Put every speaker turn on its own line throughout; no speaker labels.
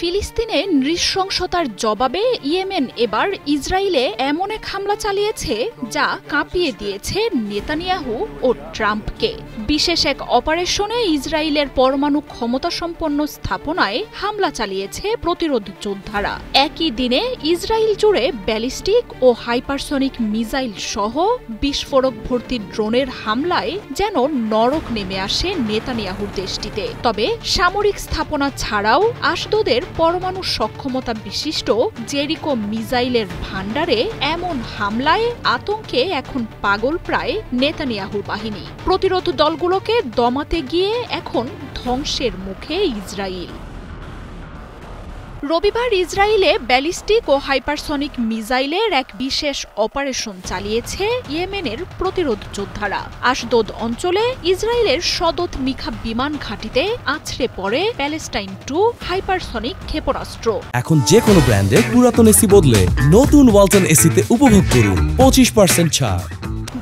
ফিলিস্তিনে নৃশংসতার জবাবে ইয়েমেন এবার ইসরায়েলে এমন এক হামলা চালিয়েছে যা কাঁপিয়ে দিয়েছে নেতানিয়াহু ও ট্রাম্পকে। বিশেষ এক অপারেশনে ইসরায়েলের পরমাণু ক্ষমতাসম্পন্ন স্থাপনায় হামলা চালিয়েছে প্রতিরোধ যোদ্ধারা। একই দিনে ইসরায়েল জুড়ে ব্যালিস্টিক ও হাইপারসনিক মিসাইল সহ বিস্ফোরক ভর্তি ড্রোনের হামলায় যেন নরক নেমে আসে নেতানিয়াহুর দেশটিতে। তবে সামরিক স্থাপনা ছাড়াও আশদোদের পরমাণু সক্ষমতা বিশিষ্ট জেরিকো মিসাইলের ভান্ডারে এমন হামলায় আতঙ্কে এখন পাগল প্রায় নেতানিয়াহুর বাহিনী। প্রতিরোধ দলগুলোকে দমাতে গিয়ে এখন ধ্বংসের মুখে ইসরায়েল। রবিবার ইসরায়েলে ব্যালিস্টিক ও হাইপারসনিক মিসাইলের এক বিশেষ অপারেশন চালিয়েছে ইয়েমেনের প্রতিরোধ যোদ্ধারা। আশদোদ অঞ্চলে ইসরায়েলের সদত মিখা বিমান ঘাঁটিতে আছড়ে পড়ে প্যালেস্টাইন 2 হাইপারসনিক ক্ষেপণাস্ত্র।
এখন যে কোনো ব্র্যান্ডের পুরাতন এসি বদলে নতুন ওয়ালটন এসিতে উপভোগ করুন 25% ছাড়।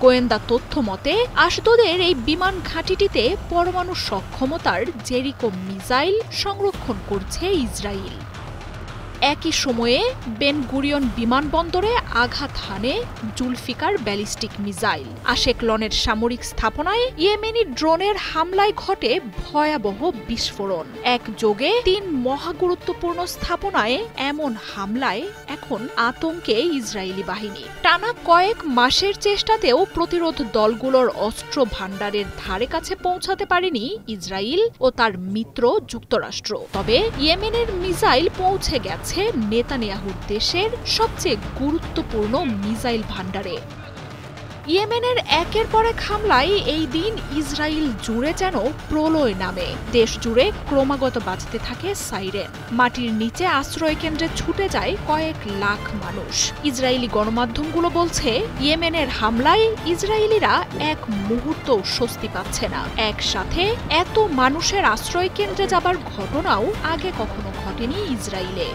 গোয়েন্দা তথ্য মতে আশদোদের এই বিমান ঘাঁটিটিতে পরমাণু সক্ষমতার জেরিকো মিসাইল সংরক্ষণ করছে ইসরায়েল। একই সময়ে বেন গুরিয়ন বিমানবন্দরে আঘাত হানে জুলফিকার ব্যালিস্টিক মিসাইল। আশেকলনের সামরিক স্থাপনায় ইয়েমেনি ড্রোনের হামলায় ঘটে ভয়াবহ বিস্ফোরণ। একযোগে 3 মহাগুরুত্বপূর্ণ স্থাপনায় এমন হামলায় এখন আতঙ্কে ইসরায়েলি বাহিনী। টানা কয়েক মাসের চেষ্টাতেও প্রতিরোধ দলগুলোর অস্ত্র ভাণ্ডারের ধারে কাছে পৌঁছাতে পারেনি ইসরায়েল ও তার মিত্র যুক্তরাষ্ট্র। তবে ইয়েমেনের মিসাইল পৌঁছে গেছে নেতানিয়াহুর দেশের সবচেয়ে গুরুত্বপূর্ণ মিসাইল ভান্ডারে। ইয়েমেনের একের পর এক হামলায় এই দিন ইসরায়েল জুড়ে যেন প্রলয় নামে। দেশ জুড়ে ক্রমাগত বাজতে থাকে সাইরেন। মাটির নিচে আশ্রয় কেন্দ্রে ছুটে যায় কয়েক লাখ মানুষ। ইসরায়েলি গণমাধ্যমগুলো বলছে ইয়েমেনের হামলায় ইসরায়েলিরা এক মুহূর্তও স্বস্তি পাচ্ছে না। একসাথে এত মানুষের আশ্রয় কেন্দ্রে যাবার ঘটনাও আগে কখনো ঘটেনি ইসরায়েলে।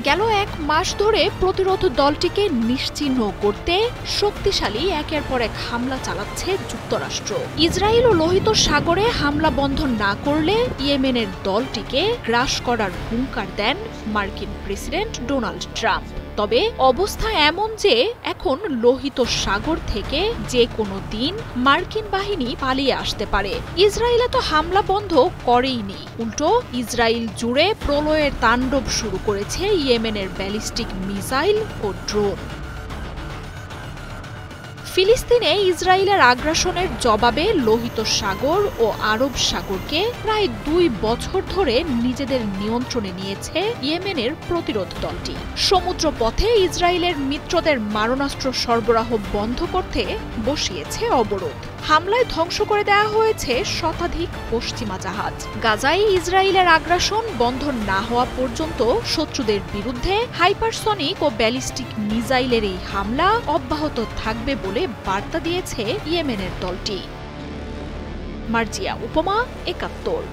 গেল 1 মাস ধরে প্রতিরোধ দলটিকে নিশ্চিহ্ন করতে শক্তিশালী একের পর এক হামলা চালাচ্ছে যুক্তরাষ্ট্র। ইসরায়েল ও লোহিত সাগরে হামলা বন্ধ না করলে ইয়েমেনের দলটিকে গ্রাস করার হুঙ্কার দেন মার্কিন প্রেসিডেন্ট ডোনাল্ড ট্রাম্প। তবে অবস্থা এমন যে এখন লোহিত সাগর থেকে যে কোনো দিন মার্কিন বাহিনী পালিয়ে আসতে পারে। ইসরায়েলে তো হামলা বন্ধ করেইনি, উল্টো ইসরায়েল জুড়ে প্রলয়ের তাণ্ডব শুরু করেছে ইয়েমেনের ব্যালিস্টিক মিসাইল ও ড্রোন। ফিলিস্তিনে ইসরায়েলের আগ্রাসনের জবাবে লোহিত সাগর ও আরব সাগরকে প্রায় 2 বছর ধরে নিজেদের নিয়ন্ত্রণে নিয়েছে ইয়েমেনের প্রতিরোধ দলটি। সমুদ্র পথে ইসরায়েলের মিত্রদের মারণাস্ত্র সরবরাহ বন্ধ করতে বসিয়েছে অবরোধ। হামলায় ধ্বংস করে দেওয়া হয়েছে শতাধিক পশ্চিমা জাহাজ। গাজায় ইসরায়েলের আগ্রাসন বন্ধ না হওয়া পর্যন্ত শত্রুদের বিরুদ্ধে হাইপারসনিক ও ব্যালিস্টিক মিসাইলের এই হামলা অব্যাহত থাকবে বলে বার্তা দিয়েছে ইয়েমেনের দলটি। মার্জিয়া উপমা, 71।